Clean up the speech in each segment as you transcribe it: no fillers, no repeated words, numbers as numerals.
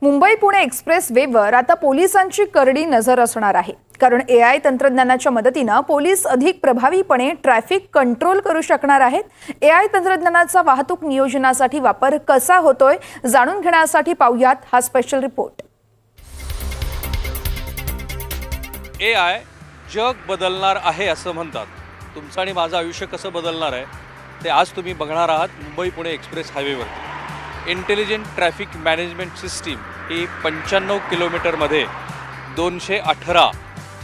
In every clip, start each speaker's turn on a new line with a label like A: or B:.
A: Mumbai Pune express वेवर आता पोलिसांची करडी नजर असणार आहे। कारण एआय तंत्रज्ञानाच्या मदतीने पोलीस अधिक प्रभावीपणे ट्रॅफिक कंट्रोल करू शकणार आहेत। एआय तंत्रज्ञानाचा वाहतूक नियोजनासाठी वापर कसा होतोय जाणून घेण्यासाठी पाहूयात हा स्पेशल रिपोर्ट।
B: एआय जग बदलणार आहे असं म्हणतात। तुमचं आणि माझं आयुष्य कसं बदलणार आहे ते आज तुम्ही बघणार आहात मुंबई पुणे एक्सप्रेस हायवेवरती। इंटेलिजंट ट्रॅफिक मॅनेजमेंट सिस्टीम ही 95 किलोमीटरमध्ये 218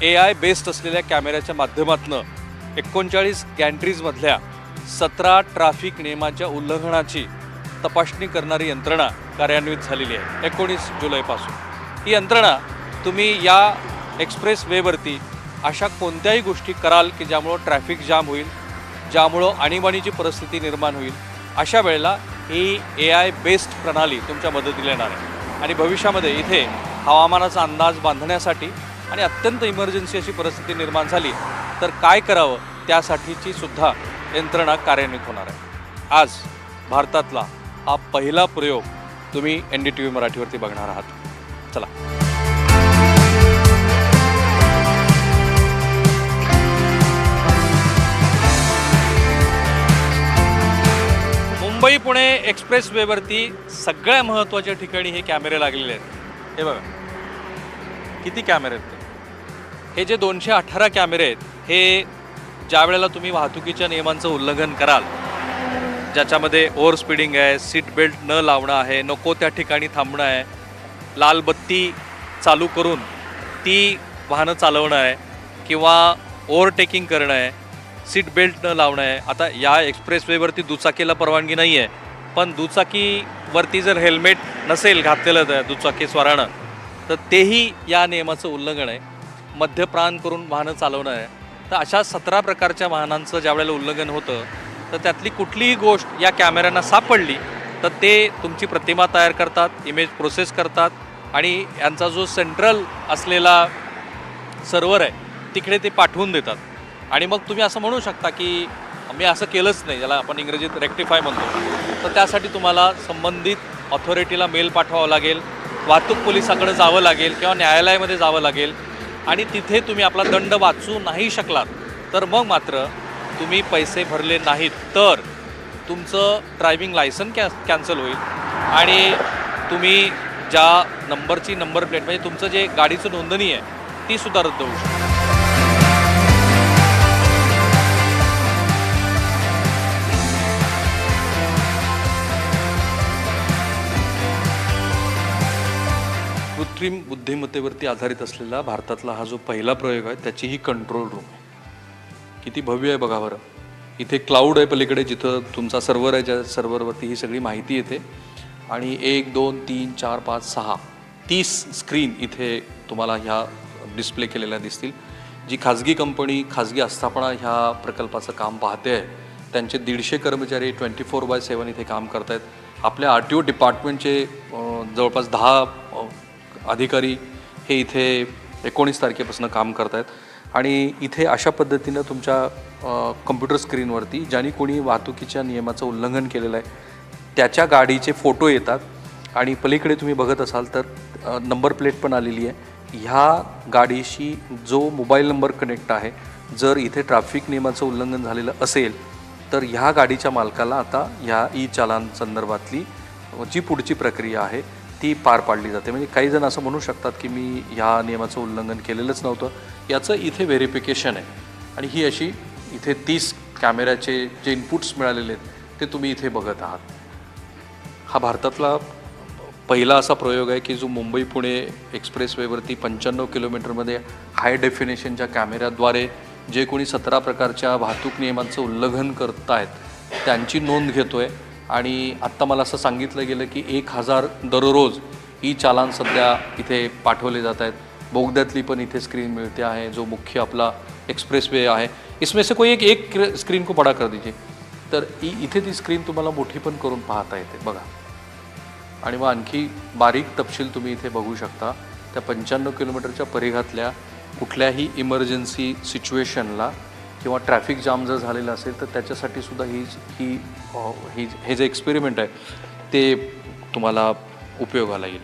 B: एआय बेस्ड असलेल्या कॅमेऱ्याच्या माध्यमातून 39 गॅन्ट्रीजमधल्या 17 ट्रॅफिक नियमांच्या उल्लंघनाची तपासणी करणारी यंत्रणा कार्यान्वित झालेली आहे 19 जुलैपासून। ही यंत्रणा तुम्ही या एक्सप्रेस वेवरती अशा कोणत्याही गोष्टी कराल की ज्यामुळं ट्रॅफिक जाम होईल, ज्यामुळं आणीबाणीची परिस्थिती निर्माण होईल, अशा वेळेला ही एआय बेस्ड प्रणाली तुमच्या मदतीला येणार आहे। आणि भविष्यामध्ये इथे हवामानाचा अंदाज बांधण्यासाठी आणि अत्यंत इमर्जन्सी अशी परिस्थिती निर्माण झाली तर काय करावं त्यासाठीची सुद्धा यंत्रणा कार्यान्वित होणार आहे। आज भारतातला हा पहिला प्रयोग तुम्ही NDTV मराठीवरती बघणार आहात। चला मुंबई पुणे एक्सप्रेस वेवरती सगळ्या महत्त्वाच्या ठिकाणी हे कॅमेरे लागलेले आहेत। हे बघा किती कॅमेरे आहेत। हे जे 218 कॅमेरे आहेत हे ज्या वेळेला तुम्ही वाहतुकीच्या नियमांचं उल्लंघन कराल, ज्याच्यामध्ये ओव्हर स्पीडिंग आहे, सीट बेल्ट न लावणं आहे, नको त्या ठिकाणी थांबणं आहे, लाल बत्ती चालू करून ती वाहनं चालवणं आहे किंवा ओव्हरटेकिंग करणं आहे, सीट बेल्ट न लावणं आहे। आता या एक्सप्रेसवेवरती दुचाकीला परवानगी नाही आहे, पण दुचाकीवरती जर हेल्मेट नसेल घातलेलं त्या दुचाकीस्वारानं तर तेही या नियमाचं उल्लंघन आहे। मद्यपान करून वाहनं चालवणं आहे। तर अशा 17 प्रकारच्या वाहनांचं ज्यावेळेला उल्लंघन होतं तर त्यातली कुठलीही गोष्ट या कॅमेऱ्यांना सापडली तर ते तुमची प्रतिमा तयार करतात, इमेज प्रोसेस करतात आणि यांचा जो सेंट्रल असलेला सर्व्हर आहे तिकडे ते पाठवून देतात। आणि मग तुम्ही असं म्हणू शकता की मी असं केलंच नाही, ज्याला आपण इंग्रजीत रेक्टिफाय म्हणतो, तर त्यासाठी तुम्हाला संबंधित ऑथॉरिटीला मेल पाठवावं लागेल, वाहतूक पोलिसाकडे जावं लागेल किंवा न्यायालयामध्ये जावं लागेल आणि तिथे तुम्ही आपला दंड वाचू नाही शकलात तर मग मात्र तुम्ही पैसे भरले नाहीत तर तुमचं ड्रायव्हिंग लायसन कॅन्सल होईल आणि तुम्ही ज्या नंबरची नंबर प्लेट म्हणजे तुमचं जे गाडीचं नोंदणी आहे ती सुद्धा रद्द होऊ शकते। कृत्रिम बुद्धिमत्तेवरती आधारित असलेला भारतातला हा जो पहिला प्रयोग आहे त्याची ही कंट्रोल रूम आहे। किती भव्य आहे बघा बरं। इथे क्लाउड आहे पलीकडे जिथं तुमचा सर्व्हर आहे, ज्या सर्व्हरवरती ही सगळी माहिती येते आणि 1 2 3 4 5 6 30 स्क्रीन इथे तुम्हाला ह्या डिस्प्ले केलेल्या दिसतील। जी खाजगी कंपनी, खाजगी आस्थापना ह्या प्रकल्पाचं काम पाहते आहे त्यांचे 150 कर्मचारी 24/7 इथे काम करत आहेत। आपल्या RTO डिपार्टमेंटचे जवळपास 10 अधिकारी हे इथे 19 तारखेपासून काम करत आहेत आणि इथे अशा पद्धतीनं तुमच्या कम्प्युटर स्क्रीनवरती ज्यांनी कोणी वाहतुकीच्या नियमाचं उल्लंघन केलेलं आहे त्याच्या गाडीचे फोटो येतात आणि पलीकडे तुम्ही बघत असाल तर नंबर प्लेट पण आलेली आहे। ह्या गाडीशी जो मोबाईल नंबर कनेक्ट आहे, जर इथे ट्रॅफिक नियमाचं उल्लंघन झालेलं असेल तर ह्या गाडीच्या मालकाला आता ह्या चालान संदर्भातली जी पुढची प्रक्रिया आहे ती पार पाडली जाते। म्हणजे काही जण असं म्हणू शकतात की मी ह्या नियमाचं उल्लंघन केलेलंच नव्हतं, याचं इथे व्हेरिफिकेशन आहे। आणि ही अशी इथे 30 कॅमेऱ्याचे जे इनपुट्स मिळालेले आहेत ते तुम्ही इथे बघत आहात। हा भारतातला पहिला असा प्रयोग आहे की जो मुंबई पुणे एक्सप्रेसवेवरती 95 किलोमीटरमध्ये हाय डेफिनेशनच्या कॅमेऱ्याद्वारे जे कोणी 17 प्रकारच्या वाहतूक नियमांचं उल्लंघन करत आहेत त्यांची नोंद घेतो आहे। आणि आत्ता मला असं सांगितलं गेलं की 1000 दररोज चालान सध्या इथे पाठवले जात आहेत। बोगद्यातली पण इथे स्क्रीन मिळते आहे, जो मुख्य आपला एक्सप्रेसवे आहे इसमें से कोई एक स्क्रीन को बड़ा कर दीजिए, तर इथे ती स्क्रीन तुम्हाला मोठी पण करून पाहता येते बघा। आणि मग आणखी बारीक तपशील तुम्ही इथे बघू शकता। त्या 95 किलोमीटरच्या परिघातल्या कुठल्याही इमर्जन्सी सिच्युएशनला किंवा ट्रॅफिक जाम जर झालेलं असेल तर त्याच्यासाठी सुद्धा हे जे एक्सपेरिमेंट आहे ते तुम्हाला उपयोगाला येईल।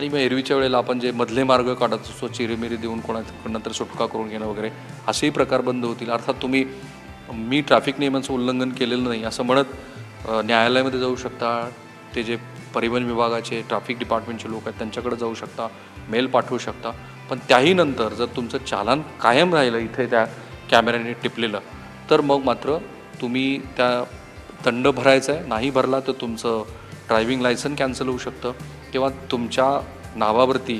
B: आणि मग एरवीच्या वेळेला आपण जे मधले मार्ग काढत असतो, चिरेमिरी देऊन कोणाकडनं तर सुटका करून घेणं वगैरे असेही प्रकार बंद होतील. अर्थात तुम्ही मी ट्रॅफिक नियमांचं उल्लंघन केलेलं नाही असं म्हणत न्यायालयामध्ये जाऊ शकता. ते जे परिवहन विभागाचे ट्रॅफिक डिपार्टमेंटचे लोक आहेत त्यांच्याकडे जाऊ शकता, मेल पाठवू शकता. पण त्याही नंतर जर तुमचं चालान कायम राहिलं इथे त्या कॅमेऱ्याने टिपलेलं, तर मग मात्र तुम्ही त्या दंड भरायचा आहे. नाही भरला तर तुमचं ड्रायव्हिंग लायसन कॅन्सल होऊ शकतं किंवा तुमच्या नावावरती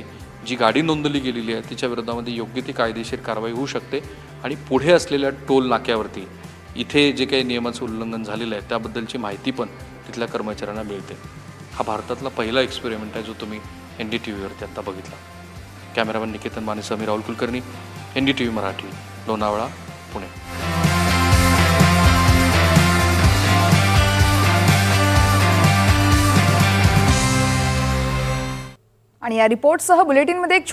B: जी गाडी नोंदवली गेलेली आहे तिच्या विरोधामध्ये योग्य ती कायदेशीर कारवाई होऊ शकते. आणि पुढे असलेल्या टोल नाक्यावरती इथे जे काही नियमाचं उल्लंघन झालेलं आहे त्याबद्दलची माहिती पण तिथल्या कर्मचाऱ्यांना मिळते. हा भारतातला पहिला एक्सपेरिमेंट आहे जो तुम्ही NDTVवरती आत्ता बघितला. कॅमेरामॅन निकेतन मानेसह मी राहुल कुलकर्णी, NDTV मराठी, लोणावळा, पुणे.
A: आणि या रिपोर्टसह बुलेटिनमध्ये एक